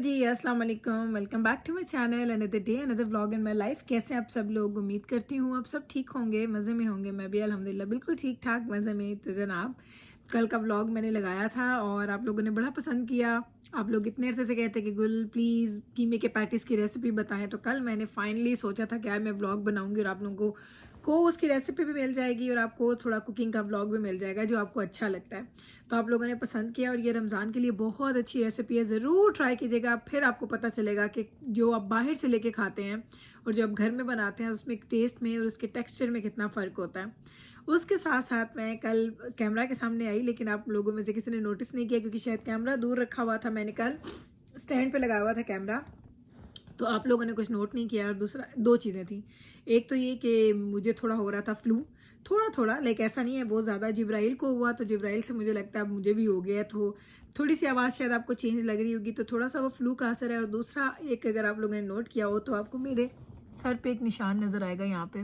जी, अस्सलाम वालेकुम, welcome back to my channel, another day another vlog in my life. कैसे हैं आप सब लोग? उम्मीद करती हूँ आप सब ठीक होंगे, मज़े में होंगे। मैं भी अल्हम्दुलिल्लाह बिल्कुल ठीक ठाक मज़े में। तो जनाब, कल का व्लॉग मैंने लगाया था और आप लोगों ने बड़ा पसंद किया। आप लोग इतने अरसे से कहते कि गुल प्लीज़ कीमे के पैटीज़ की रेसिपी बताएं। तो कल मैंने फाइनली सोचा था कि यार मैं व्लॉग बनाऊंगी और आप लोगों को उसकी रेसिपी भी मिल जाएगी और आपको थोड़ा कुकिंग का व्लॉग भी मिल जाएगा जो आपको अच्छा लगता है। तो आप लोगों ने पसंद किया और ये रमज़ान के लिए बहुत अच्छी रेसिपी है, ज़रूर ट्राई कीजिएगा। फिर आपको पता चलेगा कि जो आप बाहर से लेके खाते हैं और जो आप घर में बनाते हैं उसमें टेस्ट में और उसके टेक्सचर में कितना फ़र्क होता है। उसके साथ साथ मैं कल कैमरा के सामने आई, लेकिन आप लोगों में से किसी ने नोटिस नहीं किया क्योंकि शायद कैमरा दूर रखा हुआ था। मैंने कल स्टैंड पे लगाया हुआ था कैमरा, तो आप लोगों ने कुछ नोट नहीं किया। और दूसरा, दो चीज़ें थी। एक तो ये कि मुझे थोड़ा हो रहा था फ्लू, थोड़ा थोड़ा, लाइक ऐसा नहीं है बहुत ज़्यादा। जिब्राइल को हुआ तो जिब्राइल से मुझे लगता है अब मुझे भी हो गया, तो थोड़ी सी आवाज़ शायद आपको चेंज लग रही होगी, तो थोड़ा सा वो फ्लू का असर है। और दूसरा एक, अगर आप लोगों ने नोट किया हो तो आपको मेरे सर पे एक निशान नज़र आएगा यहाँ पे।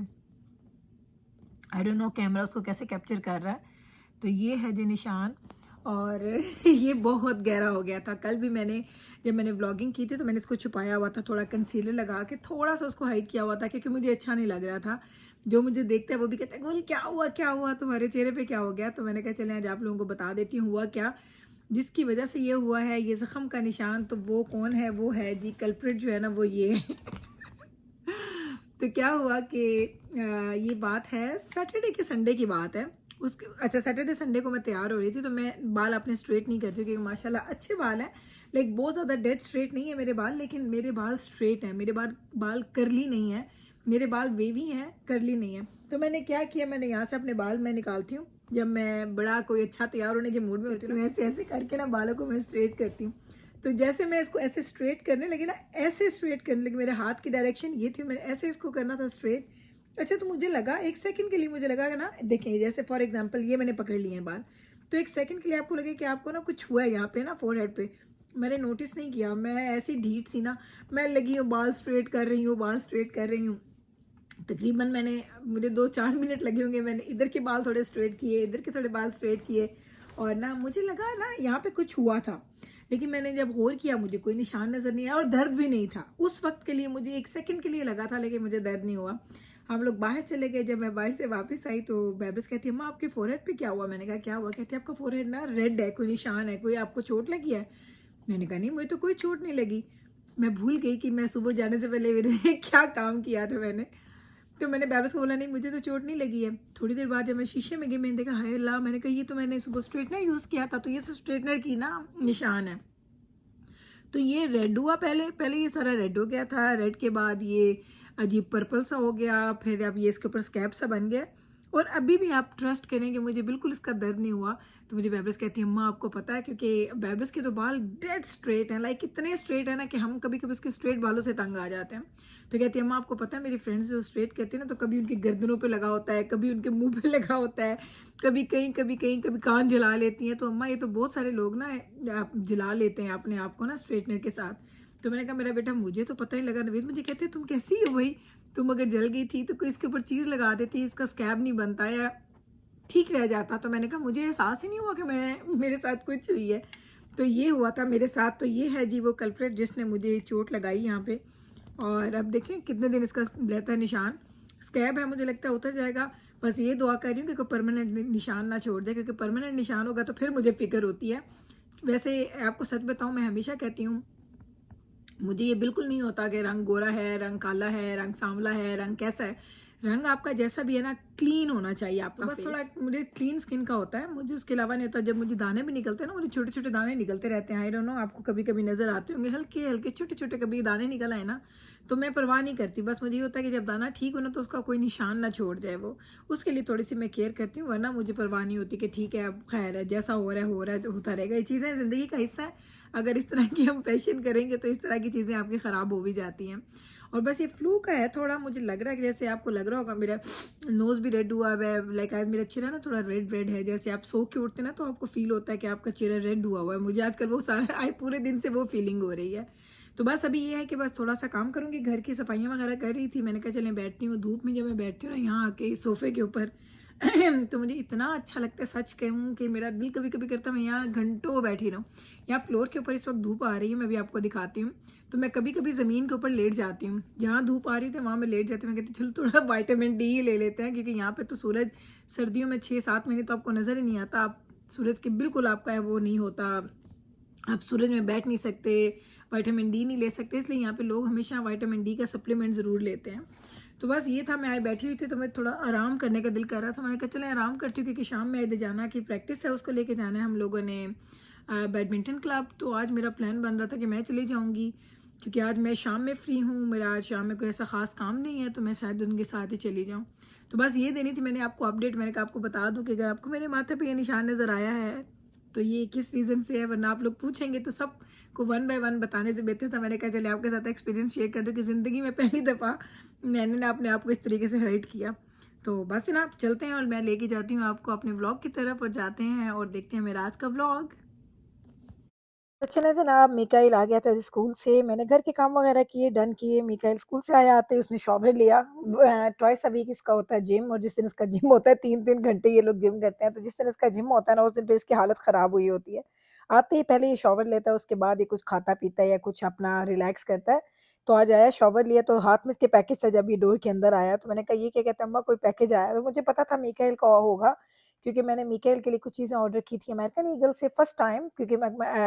आई डोंट नो कैमरा उसको कैसे कैप्चर कर रहा है। तो ये है जी निशान, और ये बहुत गहरा हो गया था। कल भी जब मैंने व्लॉगिंग की थी तो मैंने इसको छुपाया हुआ था, थोड़ा कंसीलर लगा के थोड़ा सा उसको हाइड किया हुआ था क्योंकि मुझे अच्छा नहीं लग रहा था। जो मुझे देखता है वो भी कहता है गोल क्या हुआ तुम्हारे चेहरे पे, क्या हो गया? तो मैंने कहा चले आज आप लोगों को बता देती हूँ हुआ क्या, जिसकी वजह से ये हुआ है ये ज़ख्म का निशान। तो वो कौन है? वो है जी कल्प्रिट जो है ना, वो ये है। तो क्या हुआ कि ये बात है सैटरडे के संडे की बात है। उसके अच्छा, सैटरडे संडे को मैं तैयार हो रही थी, तो मैं बाल अपने स्ट्रेट नहीं करती क्योंकि माशाल्लाह अच्छे बाल हैं। लाइक बहुत ज़्यादा डेड स्ट्रेट नहीं है मेरे बाल, लेकिन मेरे बाल स्ट्रेट हैं। मेरे बाल करली नहीं है, मेरे बाल वेवी हैं, करली नहीं है। तो मैंने क्या किया, मैंने यहाँ से अपने बाल मैं निकालती हूँ जब मैं बड़ा कोई अच्छा तैयार होने के मूड में होती हूँ, ऐसे ऐसे करके ना बालों को मैं स्ट्रेट करती हूँ। तो जैसे मैं इसको ऐसे स्ट्रेट करने लगी ना, ऐसे स्ट्रेट करने लगी, मेरे हाथ की डायरेक्शन ये थी, मैंने ऐसे इसको करना था स्ट्रेट। अच्छा, तो मुझे लगा एक सेकंड के लिए, मुझे लगा ना, देखिए जैसे फॉर एग्जांपल ये मैंने पकड़ लिए हैं बाल, तो एक सेकंड के लिए आपको लगे कि आपको ना कुछ हुआ है यहाँ पे ना फोरहेड पे। मैंने नोटिस नहीं किया, मैं ऐसी ढीठ थी ना, मैं लगी हूँ बाल स्ट्रेट कर रही हूँ, बाल स्ट्रेट कर रही हूँ। तकरीबन मुझे 2-4 मिनट लगे होंगे। मैंने इधर के बाल थोड़े स्ट्रेट किए, इधर के थोड़े बाल स्ट्रेट किए, और ना मुझे लगा ना यहाँ पे कुछ हुआ था। लेकिन मैंने जब गौर किया मुझे कोई निशान नज़र नहीं आया और दर्द भी नहीं था उस वक्त के लिए। मुझे एक सेकंड के लिए लगा था, लेकिन मुझे दर्द नहीं हुआ। हम लोग बाहर चले गए, जब मैं बाहर से वापस आई तो बेबस कहती है अम्मा आपके फोरहेड पे क्या हुआ? मैंने कहा क्या हुआ? कहती है आपका फोरहेड ना रेड है, कोई निशान है, कोई आपको चोट लगी है? मैंने कहा नहीं, मुझे तो कोई चोट नहीं लगी। मैं भूल गई कि मैं सुबह जाने से पहले मैंने क्या काम किया था। तो मैंने बेबस को बोला नहीं मुझे तो चोट नहीं लगी है। थोड़ी देर बाद जब मैं शीशे में गई, मैंने देखा हाय अल्लाह, मैंने कहा ये तो मैंने सुबह स्ट्रेटनर यूज़ किया था, तो ये स्ट्रेटनर की ना निशान है। तो ये रेड हुआ, पहले पहले ये सारा रेड हो गया था। रेड के बाद ये अजीब पर्पल सा हो गया, फिर अब ये इसके ऊपर स्कैब सा बन गया, और अभी भी आप ट्रस्ट करेंगे मुझे बिल्कुल इसका दर्द नहीं हुआ। तो मुझे बेबस कहती है अम्मा आपको पता है, क्योंकि बेबस के तो बाल डेड स्ट्रेट हैं, लाइक इतने स्ट्रेट है ना कि हम कभी कभी उसके स्ट्रेट बालों से तंग आ जाते हैं। तो कहती है अम्मा आपको पता है मेरी फ्रेंड्स जो स्ट्रेट करती है ना, तो कभी उनकी गर्दनों पे लगा होता है, कभी उनके मुंह पे लगा होता है, कभी कहीं कभी कहीं, कभी कान जला लेती हैं। तो अम्मा ये तो बहुत सारे लोग ना आप जला लेते हैं अपने आप को ना स्ट्रेटनर के साथ। तो मैंने कहा मेरा बेटा मुझे तो पता ही लगा। नवीद मुझे कहते तुम कैसी हो भाई, तुम अगर जल गई थी तो कोई इसके ऊपर चीज़ लगा देती, इसका स्कैब नहीं बनता या ठीक रह जाता। तो मैंने कहा मुझे एहसास ही नहीं हुआ कि मेरे साथ कुछ हुई है। तो ये हुआ था मेरे साथ। तो ये है जी वो कल्प्रेट जिसने मुझे चोट लगाई यहाँ पे, और अब देखें कितने दिन इसका रहता है निशान। स्कैब है, मुझे लगता है उतर जाएगा। बस ये दुआ कर रही हूँ कि कोई परमानेंट निशान ना छोड़ दे, क्योंकि परमानेंट निशान होगा तो फिर मुझे फिक्र होती है। वैसे आपको सच बताऊँ, मैं हमेशा कहती हूँ मुझे ये बिल्कुल नहीं होता कि रंग गोरा है, रंग काला है, रंग सांवला है, रंग कैसा है। रंग आपका जैसा भी है ना, क्लीन होना चाहिए आपका। बस थोड़ा मुझे क्लीन स्किन का होता है, मुझे उसके अलावा नहीं होता। जब मुझे दाने भी निकलते हैं ना, मुझे छोटे छोटे दाने निकलते रहते हैं। आई डोंट नो आपको कभी कभी नजर आते होंगे, हल्के हल्के छोटे छोटे कभी दाने निकल आए ना, तो मैं परवाह नहीं करती। बस मुझे ये होता है कि जब दाना ठीक हो ना, तो उसका कोई निशान ना छोड़ जाए वो, उसके लिए थोड़ी सी मैं केयर करती हूँ। वरना मुझे परवाह नहीं होती कि ठीक है अब खैर है, जैसा हो रहा है होता रहेगा। ये चीज़ें ज़िंदगी का हिस्सा है। अगर इस तरह की हम फैशन करेंगे तो इस तरह की चीज़ें आपकी ख़राब हो भी जाती हैं। और बस ये फ्लू का है थोड़ा, मुझे लग रहा है कि जैसे आपको लग रहा होगा मेरा नोज़ भी रेड हुआ है, लाइक मेरा चेहरा ना थोड़ा रेड रेड है। जैसे आप सो के उठते ना तो आपको फील होता है कि आपका चेहरा रेड हुआ है। मुझे आजकल वो सारा आज पूरे दिन से वो फीलिंग हो रही है। तो बस अभी ये है कि बस थोड़ा सा काम करूँगी, घर की सफाइयाँ वगैरह कर रही थी। मैंने कहा चलें बैठती हूँ धूप में। जब मैं बैठती हूँ ना यहाँ आके सोफ़े के ऊपर, तो मुझे इतना अच्छा लगता है, सच कहूँ कि मेरा दिल कभी-कभी करता है मैं यहाँ घंटों बैठी रहूँ। यहाँ फ्लोर के ऊपर इस वक़्त धूप आ रही है, मैं भी आपको दिखाती हूँ। तो मैं कभी-कभी ज़मीन के ऊपर लेट जाती हूँ। जहाँ धूप आ रही थी वहाँ मैं लेट जाती हूँ। मैं कहती हूँ चलो थोड़ा विटामिन डी ही ले लेते हैं, क्योंकि यहाँ पे तो सूरज सर्दियों में 6-7 महीने तो आपको नज़र ही नहीं आता। आप सूरज के बिल्कुल आपका वो नहीं होता, आप सूरज में बैठ नहीं सकते, विटामिन डी नहीं ले सकते, इसलिए यहाँ पे लोग हमेशा विटामिन डी का सप्लीमेंट ज़रूर लेते हैं। तो बस ये था, मैं आई बैठी हुई थी तो मैं थोड़ा आराम करने का दिल कर रहा था। मैंने कहा चलो आराम करती हूँ, क्योंकि शाम में आधे जाना की प्रैक्टिस है, उसको लेके जाना है हम लोगों ने बैडमिंटन क्लब। तो आज मेरा प्लान बन रहा था कि मैं चली जाऊँगी, क्योंकि आज मैं शाम में फ्री हूँ, मेरा आज शाम में कोई ऐसा ख़ास काम नहीं है, तो मैं शायद उनके साथ ही चली जाऊँ। तो बस ये देनी थी मैंने आपको अपडेट। मैंने कहा आपको बता दूँ कि अगर आपको मेरे माथे पे ये निशान नज़र आया है तो ये किस रीज़न से है, वरना आप लोग पूछेंगे तो सब को वन बाय वन बताने से बेहतर था मैंने कहा चलिए आपके साथ एक्सपीरियंस शेयर कर दूँ कि ज़िंदगी में पहली दफ़ा मैंने ना अपने आप को इस तरीके से हर्ट किया। तो बस ना आप चलते हैं और मैं लेके जाती हूँ आपको अपने व्लॉग की तरफ, और जाते हैं और देखते हैं मेरा आज का व्लॉग। तो चले जनाब, मिकाइल आ गया था स्कूल से। मैंने घर के काम वगैरह किए, डन किए। मिकाइल स्कूल से आया, आते ही उसने शॉवर लिया। ट्वाइस अ वीक इसका होता है जिम, और जिस दिन इसका जिम होता है 3-3 घंटे ये लोग जिम करते हैं। तो जिस दिन इसका जिम होता है ना, उस दिन फिर इसकी हालत ख़राब हुई होती है। आते ही पहले ये शॉवर लेता है, उसके बाद ये कुछ खाता पीता है या कुछ अपना रिलैक्स करता है। तो आज आया, शॉवर लिया, तो हाथ में इसके पैकेज था। जब ये डोर के अंदर आया तो मैंने कहा ये क्या कहते हैं अम्मा, कोई पैकेज आया? तो मुझे पता था मिकाइल का होगा, क्योंकि मैंने मिकाइल के लिए कुछ चीज़ें ऑर्डर की थी अमेरिकन ईगल से फर्स्ट टाइम। क्योंकि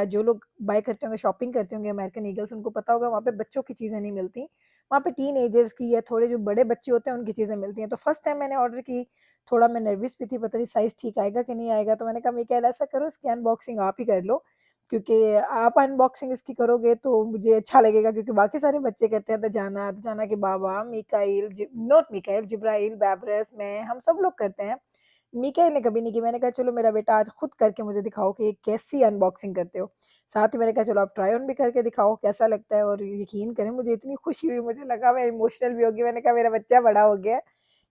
जो लोग बाय करते होंगे, शॉपिंग करते होंगे अमेरिकन ईगल से, उनको पता होगा वहाँ पे बच्चों की चीज़ें नहीं मिलती। वहाँ पे टीनेजर्स की या थोड़े जो बड़े बच्चे होते हैं उनकी चीज़ें मिलती हैं। तो फर्स्ट टाइम मैंने ऑर्डर की, थोड़ा मैं नर्वस भी थी, पता नहीं साइज़ ठीक आएगा कि नहीं आएगा। तो मैंने कहा मिकाइल ऐसा करो, इसकी अनबॉक्सिंग आप ही कर लो, क्योंकि आप अनबॉक्सिंग इसकी करोगे तो मुझे अच्छा लगेगा, क्योंकि बाकी सारे बच्चे करते हैं। तजाना के बाबा, मिकाइल, नॉट मिकाइल, जिब्राइल, बैबरस, मैं, हम सब लोग करते हैं। मिकाइल ने कभी नहीं की। मैंने कहा चलो मेरा बेटा आज खुद करके मुझे दिखाओ कि ये कैसी अनबॉक्सिंग करते हो। साथ ही मैंने कहा चलो आप ट्राई ऑन भी करके दिखाओ कैसा लगता है। और यकीन करें मुझे इतनी खुशी हुई, मुझे लगा मैं इमोशनल भी होगी। मैंने कहा मेरा बच्चा बड़ा हो गया है।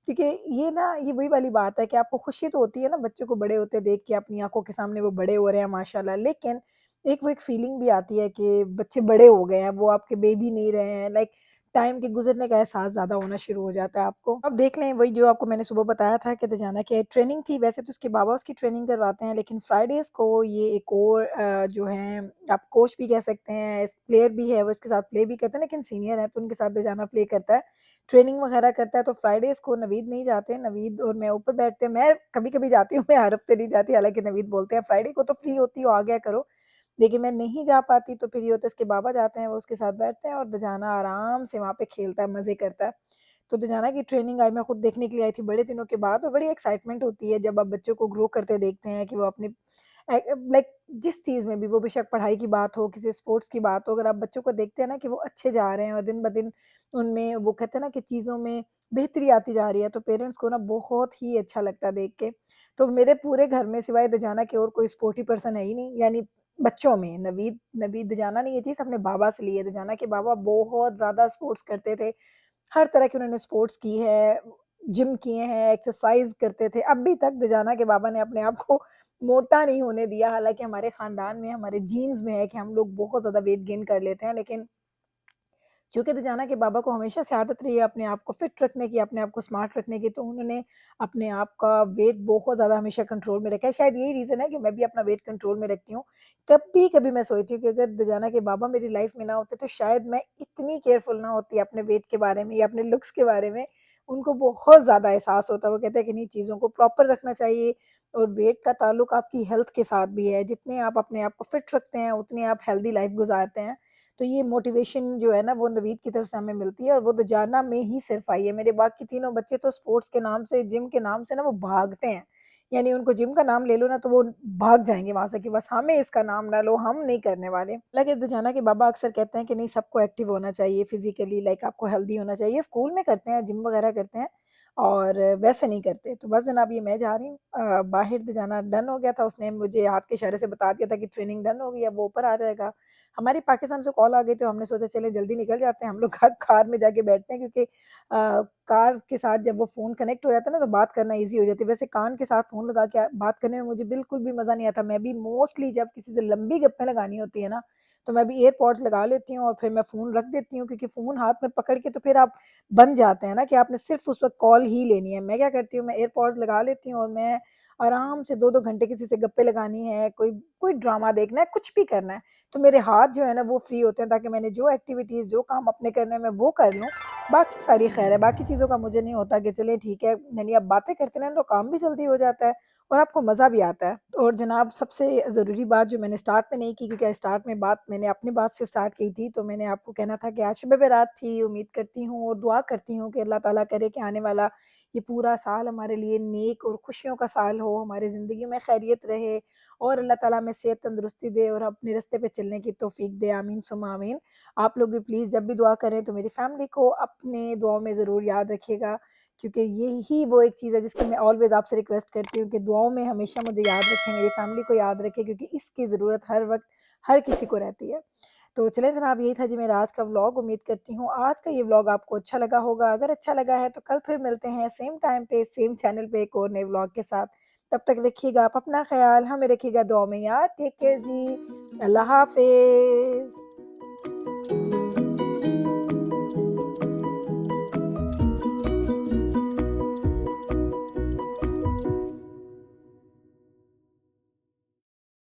क्योंकि ये ना, ये वही वाली बात है कि आपको खुशी तो होती है ना बच्चों को बड़े होते देख के, अपनी आँखों के सामने वो बड़े हो रहे हैं माशाल्लाह। लेकिन एक वो एक फीलिंग भी आती है कि बच्चे बड़े हो गए हैं, वो आपके बेबी नहीं रहे हैं। लाइक टाइम के गुज़रने का एहसास ज़्यादा होना शुरू हो जाता है आपको। अब देख लें, वही जो आपको मैंने सुबह बताया था कि दजाना की ट्रेनिंग थी। वैसे तो उसके बाबा उसकी ट्रेनिंग करवाते हैं, लेकिन फ्राइडेज़ को ये एक और जो हैं, आप कोच भी कह सकते हैं, प्लेयर भी है, वो इसके साथ प्ले भी करते हैं, लेकिन सीनियर है तो उनके साथ दजाना प्ले करता है, ट्रेनिंग वगैरह करता है। तो फ्राइडेज़ को नवीद नहीं जाते, नवीद और मैं ऊपर बैठते हैं। मैं कभी-कभी जाती हूँ, मैं हर हफ्ते नहीं जाती, हालाँकि नवीद बोलते हैं फ्राइडे को तो फ्री होती हो, आ गया करो। लेकिन मैं नहीं जा पाती, तो फिर ये होता है इसके बाबा जाते हैं, वो उसके साथ बैठते हैं और दजाना आराम से वहाँ पे खेलता है, मज़े करता है। तो दजाना की ट्रेनिंग आज मैं खुद देखने के लिए आई थी बड़े दिनों के बाद, और बड़ी एक्साइटमेंट होती है जब आप बच्चों को ग्रो करते देखते हैं कि वो अपने लाइक जिस चीज़ में भी, वो बेशक पढ़ाई की बात हो, किसी स्पोर्ट्स की बात हो, अगर आप बच्चों को देखते हैं ना कि वो अच्छे जा रहे हैं और दिन ब दिन उनमें वो कहते हैं ना कि चीज़ों में बेहतरी आती जा रही है, तो पेरेंट्स को ना बहुत ही अच्छा लगता है देख के। तो मेरे पूरे घर में सिवाय दजाना के और कोई स्पोर्टी पर्सन है ही नहीं, यानी बच्चों में। नवीद नवीद दजाना ने ये चीज़ अपने बाबा से ली है। दजाना के बाबा बहुत ज़्यादा स्पोर्ट्स करते थे। हर तरह की उन्होंने स्पोर्ट्स की है, जिम किए हैं, एक्सरसाइज़ करते थे। अभी तक दजाना के बाबा ने अपने आप को मोटा नहीं होने दिया। हालाँकि हमारे ख़ानदान में, हमारे जीन्स में है कि हम लोग बहुत ज़्यादा वेट गेन कर लेते हैं, लेकिन चूँकि दजाना के बाबा को हमेशा से आदत रही है अपने आप को फिट रखने की, अपने आप को स्मार्ट रखने की, तो उन्होंने अपने आप का वेट बहुत ज़्यादा हमेशा कंट्रोल में रखा है। शायद यही रीज़न है कि मैं भी अपना वेट कंट्रोल में रखती हूँ। कभी-कभी मैं सोचती हूँ कि अगर दजाना के बाबा मेरी लाइफ़ में ना होते, तो शायद मैं इतनी केयरफुल ना होती अपने वेट के बारे में या अपने लुक्स के बारे में। उनको बहुत ज़्यादा एहसास होता है, वो कहते हैं कि नहीं, चीज़ों को प्रॉपर रखना चाहिए, और वेट का ताल्लुक आपकी हेल्थ के साथ भी है। जितने आप अपने आप को फिट रखते हैं, उतनी आप हेल्दी लाइफ़ गुज़ारते हैं। तो ये मोटिवेशन जो है ना, वो नवीद की तरफ से हमें मिलती है, और वो दजाना में ही सिर्फ़ आई है। मेरे बाकी तीनों बच्चे तो स्पोर्ट्स के नाम से, जिम के नाम से ना वो भागते हैं। यानी उनको जिम का नाम ले लो ना तो वो भाग जाएँगे वहाँ से कि बस हमें इसका नाम ना लो, हम नहीं करने वाले। हालाँकि दजाना के बाबा अक्सर कहते हैं कि नहीं, सबको एक्टिव होना चाहिए फिज़िकली, लाइक आपको हेल्दी होना चाहिए। स्कूल में करते हैं, जिम वगैरह करते हैं, और वैसे नहीं करते। तो बस जनाब, ये मैं जा रही हूँ। बाहिर दजाना डन हो गया था, उसने मुझे हाथ के इशारे से बता दिया था कि ट्रेनिंग डन हो गई है, अब वो ऊपर आ जाएगा। हमारी पाकिस्तान से कॉल आ गई, तो हमने सोचा चलें जल्दी निकल जाते हैं, हम लोग कार में जाके बैठते हैं, क्योंकि कार के साथ जब वो फ़ोन कनेक्ट हो जाता है ना, तो बात करना ईज़ी हो जाती है। वैसे कान के साथ फ़ोन लगा के बात करने में मुझे बिल्कुल भी मज़ा नहीं आता। मैं भी मोस्टली जब किसी से लंबी गप्पें लगानी होती है ना, तो मैं भी एयरपॉड्स लगा लेती हूँ और फिर मैं फ़ोन रख देती हूँ, क्योंकि फ़ोन हाथ में पकड़ के तो फिर आप बन जाते हैं ना कि आपने सिर्फ़ उस वक़्त कॉल ही लेनी है। मैं क्या करती हूँ, मैं एयरपॉड्स लगा लेती हूँ और मैं आराम से 2-2 घंटे किसी से गप्पे लगानी है, कोई कोई ड्रामा देखना है, कुछ भी करना है, तो मेरे हाथ जो है ना वो फ्री होते हैं, ताकि मैंने जो एक्टिविटीज़, जो काम अपने करने हैं मैं वो कर लूँ। बाकी सारी खैर है, बाकी चीज़ों का मुझे नहीं होता कि चलिए ठीक है, यानी आप बातें करते रहें तो काम भी जल्दी हो जाता है और आपको मज़ा भी आता है। और जनाब सबसे ज़रूरी बात जो मैंने स्टार्ट में नहीं की, क्योंकि स्टार्ट में बात मैंने अपनी बात से स्टार्ट की थी, तो मैंने आपको कहना था कि आज शब बारात थी। उम्मीद करती हूँ और दुआ करती हूँ कि अल्लाह ताला करे कि आने वाला ये पूरा साल हमारे लिए नेक और खुशियों का साल हो, हमारी ज़िंदगी में खैरियत रहे और अल्लाह ताला हमें सेहत तंदुरुस्ती दे और अपने रास्ते पे चलने की तौफ़ीक दे। आमीन सुम्मा आमीन। आप लोग भी प्लीज़ जब भी दुआ करें तो मेरी फैमिली को अपने दुआओं में ज़रूर याद रखिएगा, क्योंकि यही वो एक चीज़ है जिसकी मैं ऑलवेज़ आपसे रिक्वेस्ट करती हूँ कि दुआओं में हमेशा मुझे याद रखें, मेरी फैमिली को याद रखें, क्योंकि इसकी ज़रूरत हर वक़्त हर किसी को रहती है। तो चलें जनाब, यही था जी मेरा आज का व्लॉग। उम्मीद करती हूँ आज का ये व्लॉग आपको अच्छा लगा होगा। अगर अच्छा लगा है तो कल फिर मिलते हैं सेम टाइम पे, सेम चैनल पे एक और नए व्लॉग के साथ। तब तक रखिएगा आप अपना ख़्याल, हमें रखिएगा दुआ में याद। टेक केयर जी। अल्लाह हाफ़िज़।